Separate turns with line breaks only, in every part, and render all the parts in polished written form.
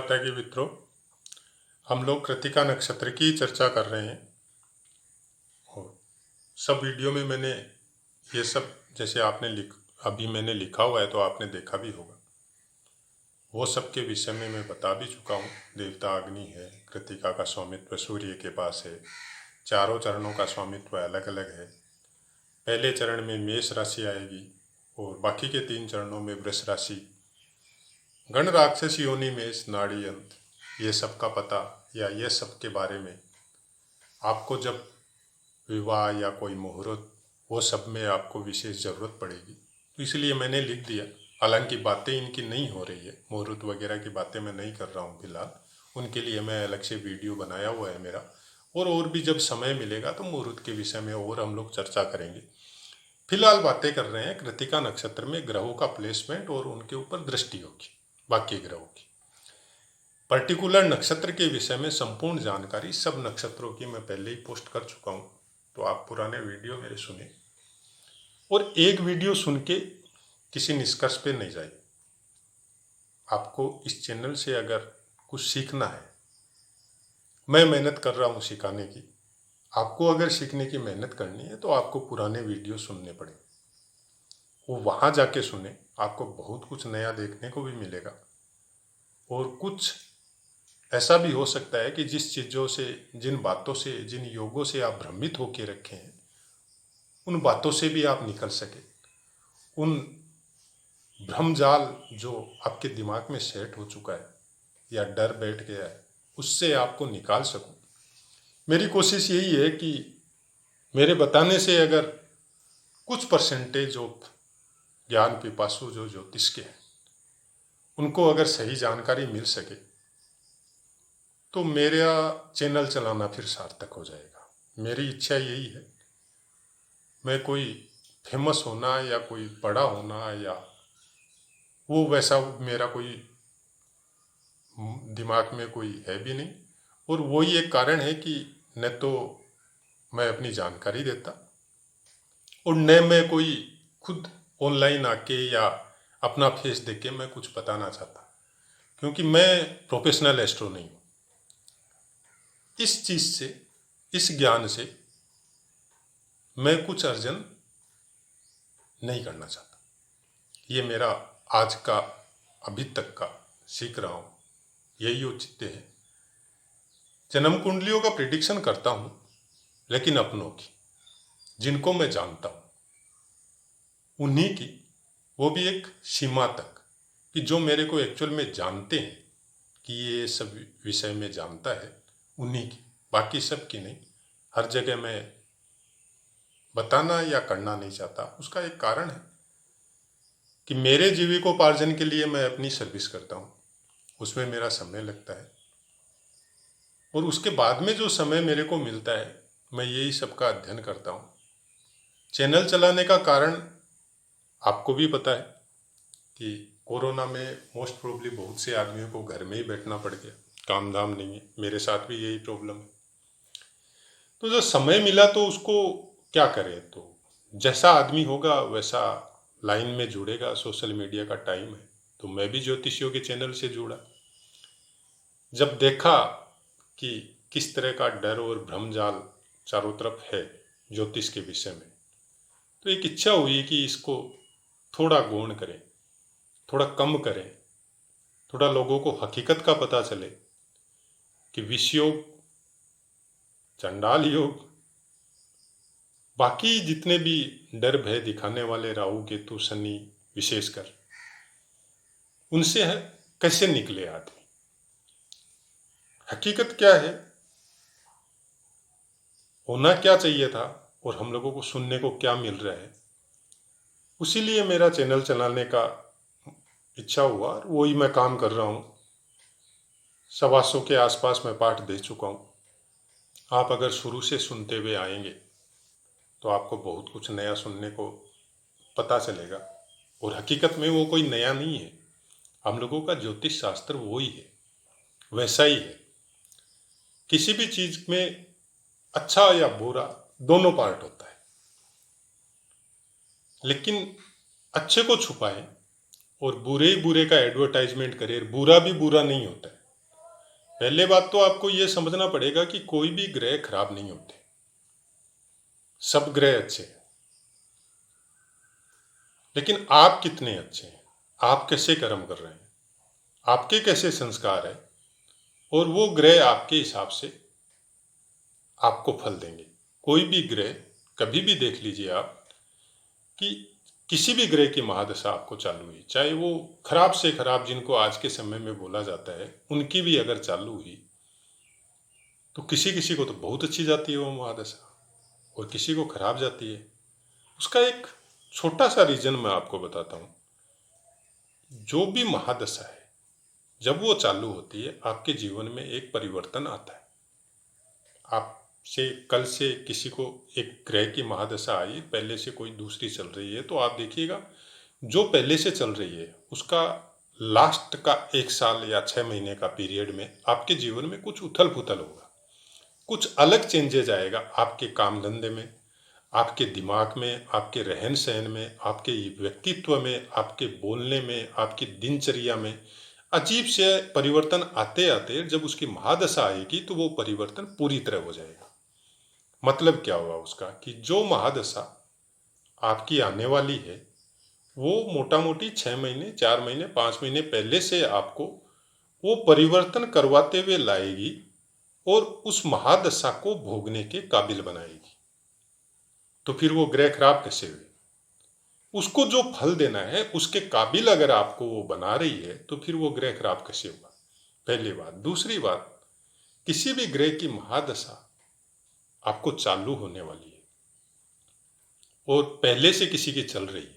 माता की मित्रों, हम लोग कृतिका नक्षत्र की चर्चा कर रहे हैं। और सब वीडियो में मैंने ये सब जैसे अभी मैंने लिखा हुआ है तो आपने देखा भी होगा। वो सब के विषय में मैं बता भी चुका हूँ। देवता अग्नि है, कृतिका का स्वामित्व सूर्य के पास है, चारों चरणों का स्वामित्व अलग अलग है। पहले चरण में मेष राशि आएगी और बाकी के 3 चरणों में वृष राशि, गण राक्षस योनि मेष नाड़ी अंत, ये सब का पता या ये सब के बारे में आपको जब विवाह या कोई मुहूर्त, वो सब में आपको विशेष ज़रूरत पड़ेगी, तो इसलिए मैंने लिख दिया। हालांकि बातें इनकी नहीं हो रही है, मुहूर्त वगैरह की बातें मैं नहीं कर रहा हूँ फिलहाल। उनके लिए मैं अलग से वीडियो बनाया हुआ है मेरा, और भी जब समय मिलेगा तो मुहूर्त के विषय में और हम लोग चर्चा करेंगे। फिलहाल बातें कर रहे हैं कृतिका नक्षत्र में ग्रहों का प्लेसमेंट और उनके ऊपर दृष्टि होगी बाकी ग्रहों की। पर्टिकुलर नक्षत्र के विषय में संपूर्ण जानकारी सब नक्षत्रों की मैं पहले ही पोस्ट कर चुका हूँ, तो आप पुराने वीडियो मेरे सुने और एक वीडियो सुन के किसी निष्कर्ष पे नहीं जाइए। आपको इस चैनल से अगर कुछ सीखना है, मैं मेहनत कर रहा हूँ सिखाने की। आपको अगर सीखने की मेहनत करनी है तो आपको पुराने वीडियो सुनने पड़ेंगे। वो वहाँ जाके सुने, आपको बहुत कुछ नया देखने को भी मिलेगा। और कुछ ऐसा भी हो सकता है कि जिस चीज़ों से, जिन बातों से, जिन योगों से आप भ्रमित होकर रखे हैं, उन बातों से भी आप निकल सके। उन भ्रमजाल जो आपके दिमाग में सेट हो चुका है या डर बैठ गया है, उससे आपको निकाल सकूं। मेरी कोशिश यही है कि मेरे बताने से अगर कुछ परसेंटेज ऑफ ज्ञान पिपासु जो ज्योतिष के हैं, उनको अगर सही जानकारी मिल सके तो मेरा चैनल चलाना फिर सार्थक हो जाएगा। मेरी इच्छा यही है। मैं कोई फेमस होना या कोई बड़ा होना या वो वैसा मेरा कोई दिमाग में कोई है भी नहीं। और वही एक कारण है कि न तो मैं अपनी जानकारी देता और न मैं कोई खुद ऑनलाइन आके या अपना फेस देख के मैं कुछ बताना चाहता, क्योंकि मैं प्रोफेशनल एस्ट्रो नहीं हूँ। इस चीज़ से, इस ज्ञान से मैं कुछ अर्जन नहीं करना चाहता। ये मेरा आज का, अभी तक का सीख रहा हूँ, यही औचित्य है। जन्म कुंडलियों का प्रिडिक्शन करता हूँ, लेकिन अपनों की, जिनको मैं जानता हूँ उन्हीं की, वो भी एक सीमा तक, कि जो मेरे को एक्चुअल में जानते हैं कि ये सब विषय में जानता है, उन्हीं की, बाकी सब की नहीं। हर जगह मैं बताना या करना नहीं चाहता। उसका एक कारण है कि मेरे जीविकोपार्जन के लिए मैं अपनी सर्विस करता हूँ, उसमें मेरा समय लगता है, और उसके बाद में जो समय मेरे को मिलता है मैं यही सब का अध्ययन करता हूँ। चैनल चलाने का कारण आपको भी पता है कि कोरोना में मोस्ट प्रोबेबली बहुत से आदमियों को घर में ही बैठना पड़ गया, काम धाम नहीं है। मेरे साथ भी यही प्रॉब्लम है। तो जो समय मिला तो उसको क्या करें, तो जैसा आदमी होगा वैसा लाइन में जुड़ेगा। सोशल मीडिया का टाइम है, तो मैं भी ज्योतिषियों के चैनल से जुड़ा। जब देखा कि किस तरह का डर और भ्रमजाल चारों तरफ है ज्योतिष के विषय में, तो एक इच्छा हुई कि इसको थोड़ा गौण करें, थोड़ा कम करें, थोड़ा लोगों को हकीकत का पता चले कि विष योग, चंडाल योग, बाकी जितने भी डर भय दिखाने वाले राहु केतु शनि विशेषकर, उनसे है कैसे निकले आदमी, हकीकत क्या है, होना क्या चाहिए था और हम लोगों को सुनने को क्या मिल रहा है। उसीलिए मेरा चैनल चलाने का इच्छा हुआ और वही मैं काम कर रहा हूँ। 125 के आसपास मैं पाठ दे चुका हूँ। आप अगर शुरू से सुनते हुए आएंगे तो आपको बहुत कुछ नया सुनने को पता चलेगा। और हकीकत में वो कोई नया नहीं है, हम लोगों का ज्योतिष शास्त्र वो ही है, वैसा ही है। किसी भी चीज में अच्छा या बुरा दोनों पार्ट होता है, लेकिन अच्छे को छुपाएं और बुरे ही बुरे का एडवर्टाइजमेंट करें। बुरा भी बुरा नहीं होता है, पहले बात तो आपको यह समझना पड़ेगा कि कोई भी ग्रह खराब नहीं होते, सब ग्रह अच्छे हैं। लेकिन आप कितने अच्छे हैं, आप कैसे कर्म कर रहे हैं, आपके कैसे संस्कार है, और वो ग्रह आपके हिसाब से आपको फल देंगे। कोई भी ग्रह, कभी भी देख लीजिए आप कि किसी भी ग्रह की महादशा आपको चालू हुई, चाहे वो खराब से खराब, जिनको आज के समय में बोला जाता है, उनकी भी अगर चालू हुई तो किसी किसी को तो बहुत अच्छी जाती है वो महादशा, और किसी को खराब जाती है। उसका एक छोटा सा रीजन मैं आपको बताता हूँ। जो भी महादशा है, जब वो चालू होती है, आपके जीवन में एक परिवर्तन आता है। आपसे कल से किसी को एक ग्रह की महादशा आई, पहले से कोई दूसरी चल रही है, तो आप देखिएगा जो पहले से चल रही है उसका लास्ट का 1 साल या 6 महीने का पीरियड में आपके जीवन में कुछ उथल पुथल होगा, कुछ अलग चेंजेज आएगा आपके काम धंधे में, आपके दिमाग में, आपके रहन सहन में, आपके व्यक्तित्व में, आपके बोलने में, आपकी दिनचर्या में अजीब से परिवर्तन आते आते जब उसकी महादशा आएगी तो वो परिवर्तन पूरी तरह हो जाएगा। मतलब क्या हुआ उसका कि जो महादशा आपकी आने वाली है वो मोटा मोटी 6 महीने, 4 महीने, 5 महीने पहले से आपको वो परिवर्तन करवाते हुए लाएगी और उस महादशा को भोगने के काबिल बनाएगी। तो फिर वो ग्रह खराब कैसे हुए? उसको जो फल देना है उसके काबिल अगर आपको वो बना रही है तो फिर वो ग्रह खराब कैसे हुआ? पहली बात। दूसरी बात, किसी भी ग्रह की महादशा आपको चालू होने वाली है और पहले से किसी की चल रही है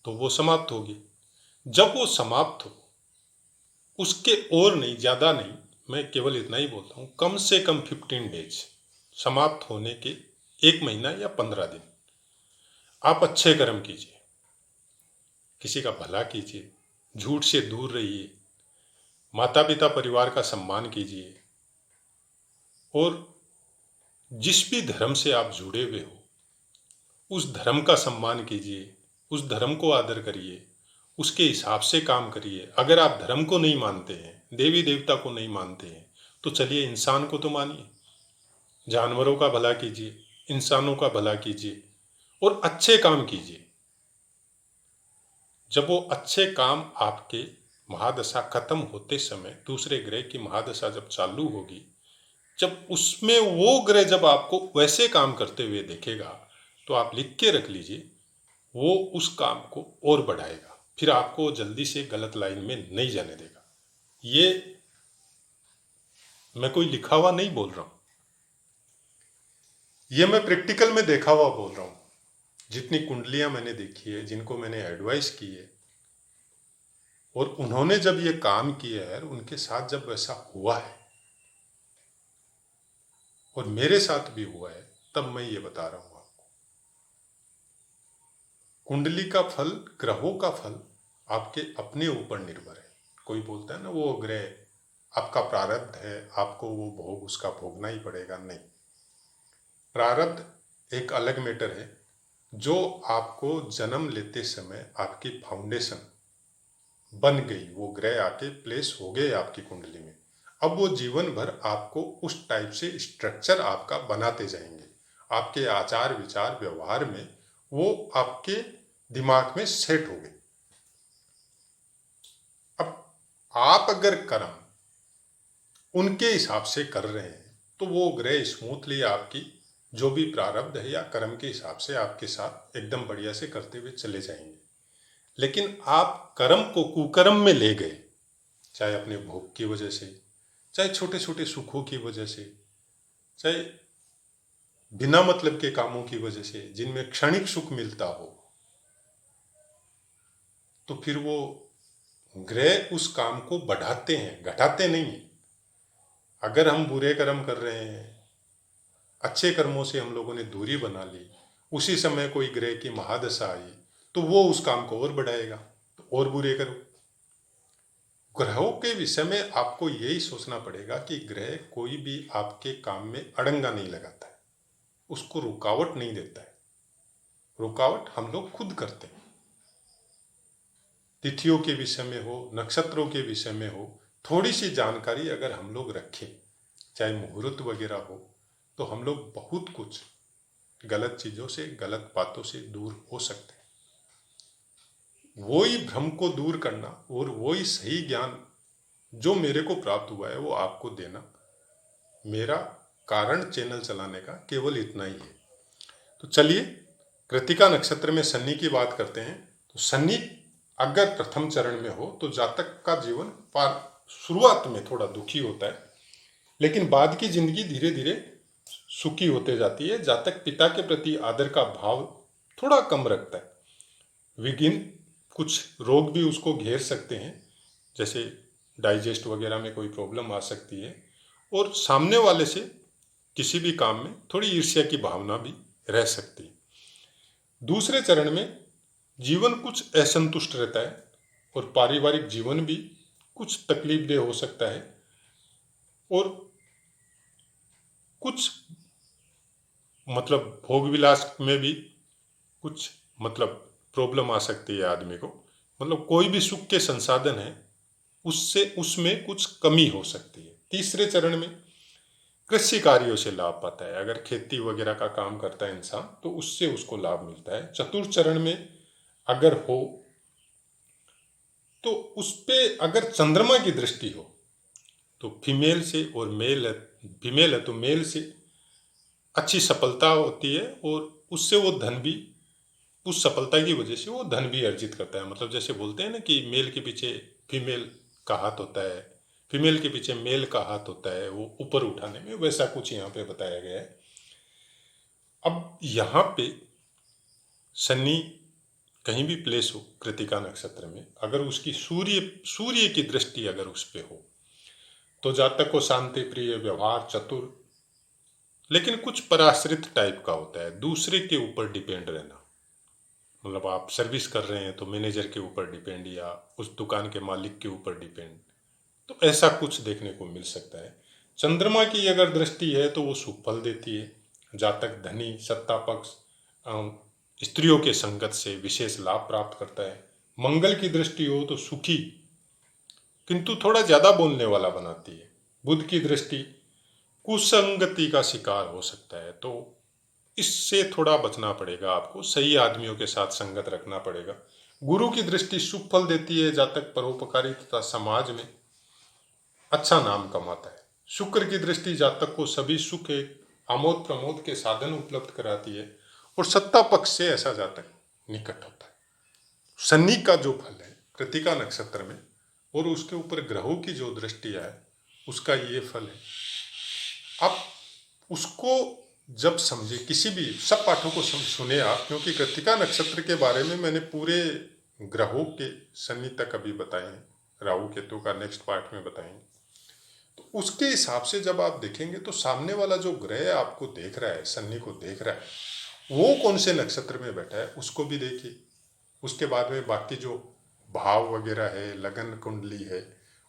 तो वो समाप्त होगी। जब वो समाप्त हो, उसके और नहीं, ज्यादा नहीं, मैं केवल इतना ही बोलता हूं, कम से कम 15 डेज, समाप्त होने के 1 महीना या 15 दिन आप अच्छे कर्म कीजिए, किसी का भला कीजिए, झूठ से दूर रहिए, माता पिता परिवार का सम्मान कीजिए, और जिस भी धर्म से आप जुड़े हुए हो उस धर्म का सम्मान कीजिए, उस धर्म को आदर करिए, उसके हिसाब से काम करिए। अगर आप धर्म को नहीं मानते हैं, देवी देवता को नहीं मानते हैं, तो चलिए इंसान को तो मानिए, जानवरों का भला कीजिए, इंसानों का भला कीजिए और अच्छे काम कीजिए। जब वो अच्छे काम आपके महादशा खत्म होते समय दूसरे ग्रह की महादशा जब चालू होगी, जब उसमें वो ग्रह जब आपको वैसे काम करते हुए देखेगा तो आप लिख के रख लीजिए, वो उस काम को और बढ़ाएगा, फिर आपको जल्दी से गलत लाइन में नहीं जाने देगा। ये मैं कोई लिखा हुआ नहीं बोल रहा हूं, ये मैं प्रैक्टिकल में देखा हुआ बोल रहा हूं। जितनी कुंडलियां मैंने देखी है, जिनको मैंने एडवाइस की है, और उन्होंने जब ये काम किया है, उनके साथ जब वैसा हुआ है और मेरे साथ भी हुआ है, तब मैं ये बता रहा हूं आपको। कुंडली का फल, ग्रहों का फल आपके अपने ऊपर निर्भर है। कोई बोलता है ना वो ग्रह आपका प्रारब्ध है, आपको वो भोग उसका भोगना ही पड़ेगा। नहीं, प्रारब्ध एक अलग मैटर है, जो आपको जन्म लेते समय आपकी फाउंडेशन बन गई, वो ग्रह आके प्लेस हो गए आपकी कुंडली में। अब वो जीवन भर आपको उस टाइप से स्ट्रक्चर आपका बनाते जाएंगे, आपके आचार विचार व्यवहार में वो आपके दिमाग में सेट हो गए। अब आप अगर कर्म उनके हिसाब से कर रहे हैं तो वो ग्रह स्मूथली आपकी जो भी प्रारब्ध है या कर्म के हिसाब से आपके साथ एकदम बढ़िया से करते हुए चले जाएंगे। लेकिन आप कर्म को कुकर्म में ले गए, चाहे अपने भोग की वजह से, चाहे छोटे छोटे सुखों की वजह से, चाहे बिना मतलब के कामों की वजह से जिनमें क्षणिक सुख मिलता हो, तो फिर वो ग्रह उस काम को बढ़ाते हैं, घटाते नहीं हैं। अगर हम बुरे कर्म कर रहे हैं, अच्छे कर्मों से हम लोगों ने दूरी बना ली, उसी समय कोई ग्रह की महादशा आई तो वो उस काम को और बढ़ाएगा, तो और बुरे करो। ग्रहों के विषय में आपको यही सोचना पड़ेगा कि ग्रह कोई भी आपके काम में अड़ंगा नहीं लगाता है, उसको रुकावट नहीं देता है। रुकावट हम लोग खुद करते हैं। तिथियों के विषय में हो, नक्षत्रों के विषय में हो, थोड़ी सी जानकारी अगर हम लोग रखें, चाहे मुहूर्त वगैरह हो, तो हम लोग बहुत कुछ गलत चीज़ों से, गलत बातों से दूर हो सकते हैं। वही भ्रम को दूर करना और वही सही ज्ञान जो मेरे को प्राप्त हुआ है वो आपको देना मेरा कारण चैनल चलाने का केवल इतना ही है। तो चलिए कृत्तिका नक्षत्र में शनि की बात करते हैं। तो शनि अगर प्रथम चरण में हो तो जातक का जीवन शुरुआत में थोड़ा दुखी होता है, लेकिन बाद की जिंदगी धीरे धीरे सुखी होते जाती है। जातक पिता के प्रति आदर का भाव थोड़ा कम रखता है। विघ्न कुछ रोग भी उसको घेर सकते हैं, जैसे डाइजेस्ट वगैरह में कोई प्रॉब्लम आ सकती है, और सामने वाले से किसी भी काम में थोड़ी ईर्ष्या की भावना भी रह सकती है। दूसरे चरण में जीवन कुछ असंतुष्ट रहता है और पारिवारिक जीवन भी कुछ तकलीफदेह हो सकता है, और कुछ मतलब भोग विलास में भी कुछ मतलब प्रॉब्लम आ सकती है आदमी को। मतलब कोई भी सुख के संसाधन है उससे उसमें कुछ कमी हो सकती है। तीसरे चरण में कृषि कार्यों से लाभ पाता है, अगर खेती वगैरह का काम करता है इंसान तो उससे उसको लाभ मिलता है। चतुर्थ चरण में अगर हो तो उस पे अगर चंद्रमा की दृष्टि हो तो फीमेल से, और फीमेल है तो मेल से अच्छी सफलता होती है, और उससे वो धन भी, उस सफलता की वजह से वो धन भी अर्जित करता है। मतलब जैसे बोलते हैं ना कि मेल के पीछे फीमेल का हाथ होता है, फीमेल के पीछे मेल का हाथ होता है वो ऊपर उठाने में, वैसा कुछ यहाँ पे बताया गया है। अब यहाँ पे शनि कहीं भी प्लेस हो कृत्तिका नक्षत्र में, अगर उसकी सूर्य की दृष्टि अगर उस पे हो तो जातक को शांति प्रिय, व्यवहार चतुर, लेकिन कुछ पराश्रित टाइप का होता है, दूसरे के ऊपर डिपेंड रहना। मतलब आप सर्विस कर रहे हैं तो मैनेजर के ऊपर डिपेंड, या उस दुकान के मालिक के ऊपर डिपेंड, तो ऐसा कुछ देखने को मिल सकता है। चंद्रमा की अगर दृष्टि है तो वो शुभ फल देती है। जातक धनी, सत्ता पक्ष, स्त्रियों के संगत से विशेष लाभ प्राप्त करता है। मंगल की दृष्टि हो तो सुखी किंतु थोड़ा ज्यादा बोलने वाला बनाती है। बुध की दृष्टि कुसंगति का शिकार हो सकता है, तो इससे थोड़ा बचना पड़ेगा आपको, सही आदमियों के साथ संगत रखना पड़ेगा। गुरु की दृष्टि शुभ फल देती है, जातक परोपकारी तथा समाज में अच्छा नाम कमाता है। शुक्र की दृष्टि जातक को सभी सुख एक आमोद प्रमोद के साधन उपलब्ध कराती है, और सत्ता पक्ष से ऐसा जातक निकट होता है। शनि का जो फल है कृत्तिका नक्षत्र में, और उसके ऊपर ग्रहों की जो दृष्टियां है उसका ये फल है। आप उसको जब समझे, किसी भी सब पाठों को सुने आप, क्योंकि कृत्तिका नक्षत्र के बारे में मैंने पूरे ग्रहों के शनि तक अभी बताए हैं, राहु केतु का नेक्स्ट पार्ट में बताएंगे। तो उसके हिसाब से जब आप देखेंगे तो सामने वाला जो ग्रह आपको देख रहा है, शनि को देख रहा है, वो कौन से नक्षत्र में बैठा है उसको भी देखिए। उसके बाद में बाकी जो भाव वगैरह है, लगन कुंडली है,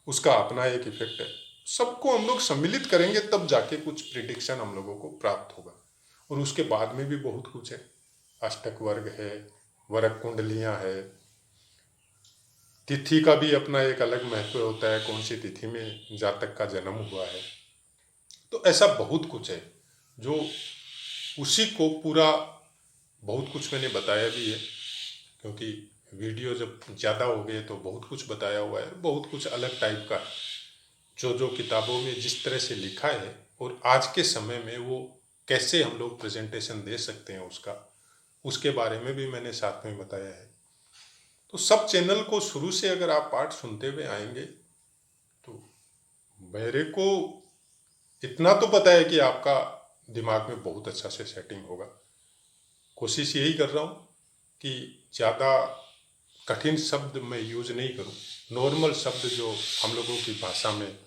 उसका अपना एक इफेक्ट है। सबको हम लोग सम्मिलित करेंगे तब जाके कुछ प्रिडिक्शन हम लोगों को प्राप्त होगा। और उसके बाद में भी बहुत कुछ है, अष्टक वर्ग है, वर्ग कुंडलियां है, तिथि का भी अपना एक अलग महत्व होता है, कौन सी तिथि में जातक का जन्म हुआ है। तो ऐसा बहुत कुछ है जो उसी को पूरा बहुत कुछ मैंने बताया भी है, क्योंकि वीडियो जब ज़्यादा हो गए तो बहुत कुछ बताया हुआ है, बहुत कुछ अलग टाइप का जो जो किताबों में जिस तरह से लिखा है, और आज के समय में वो कैसे हम लोग प्रेजेंटेशन दे सकते हैं उसका, उसके बारे में भी मैंने साथ में बताया है। तो सब चैनल को शुरू से अगर आप पाठ सुनते हुए आएंगे तो मेरे को इतना तो पता है कि आपका दिमाग में बहुत अच्छा से सेटिंग होगा। कोशिश यही कर रहा हूँ कि ज़्यादा कठिन शब्द मैं यूज नहीं करूँ, नॉर्मल शब्द जो हम लोगों की भाषा में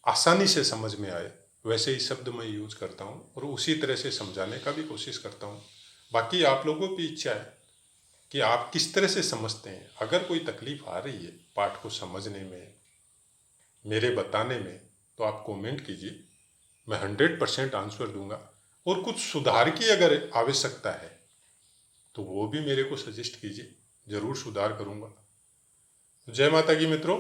आसानी से समझ में आए वैसे ही शब्द मैं यूज करता हूँ, और उसी तरह से समझाने का भी कोशिश करता हूँ। बाकी आप लोगों की इच्छा है कि आप किस तरह से समझते हैं। अगर कोई तकलीफ आ रही है पाठ को समझने में, मेरे बताने में, तो आप कमेंट कीजिए, मैं 100% आंसर दूंगा। और कुछ सुधार की अगर आवश्यकता है तो वो भी मेरे को सजेस्ट कीजिए, जरूर सुधार करूंगा। जय माता की मित्रों।